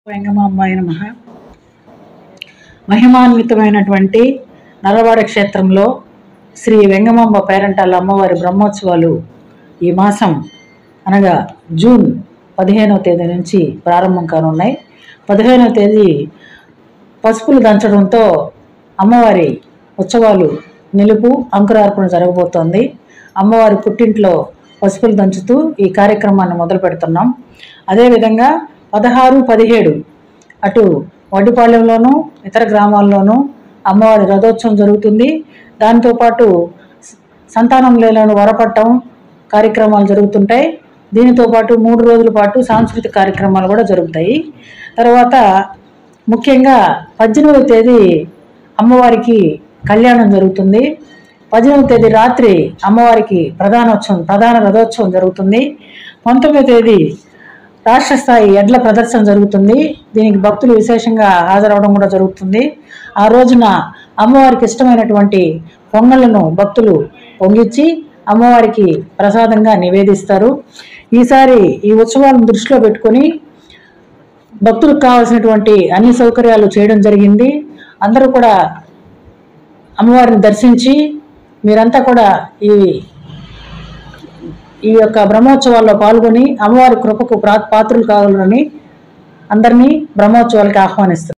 వెంగమాంబాయ నమః. మహిమాన్వితమైనటువంటి నల్లవాడ క్షేత్రంలో శ్రీ వెంగమాంబ పేరంటాల అమ్మవారి బ్రహ్మోత్సవాలు ఈ మాసం అనగా జూన్ 15వ తేదీ నుంచి ప్రారంభం కానున్నాయి. 15వ తేదీ పసుపులు దంచడంతో అమ్మవారి ఉత్సవాలు నిలుపు అంకురార్పణ జరగబోతోంది. అమ్మవారి పుట్టింట్లో పసుపులు దంచుతూ ఈ కార్యక్రమాన్ని మొదలు పెడుతున్నాం. అదేవిధంగా 16, 17 అటు వడ్డిపాళ్యంలోనూ ఇతర గ్రామాల్లోనూ అమ్మవారి రథోత్సవం జరుగుతుంది. దాంతోపాటు సంతానం లేని వరపట్టం కార్యక్రమాలు జరుగుతుంటాయి. దీనితో పాటు 3 రోజుల పాటు సాంస్కృతిక కార్యక్రమాలు కూడా జరుగుతాయి. తర్వాత ముఖ్యంగా 18వ తేదీ అమ్మవారికి కళ్యాణం జరుగుతుంది. 18వ తేదీ రాత్రి అమ్మవారికి ప్రధాన రథోత్సవం జరుగుతుంది. 19వ తేదీ రాష్ట్ర స్థాయి ఎడ్ల ప్రదర్శన జరుగుతుంది. దీనికి భక్తులు విశేషంగా హాజరవడం కూడా జరుగుతుంది. ఆ రోజున అమ్మవారికి ఇష్టమైనటువంటి పొంగళ్ళను భక్తులు పొంగిచ్చి అమ్మవారికి ప్రసాదంగా నివేదిస్తారు. ఈసారి ఈ ఉత్సవాలను దృష్టిలో పెట్టుకొని భక్తులకు కావాల్సినటువంటి అన్ని సౌకర్యాలు చేయడం జరిగింది. అందరూ కూడా అమ్మవారిని దర్శించి మీరంతా కూడా ఈ యొక్క బ్రహ్మోత్సవాల్లో పాల్గొని అమ్మవారి కృపకు పాత్రులు కావాలని అందరినీ బ్రహ్మోత్సవాలకి ఆహ్వానిస్తారు.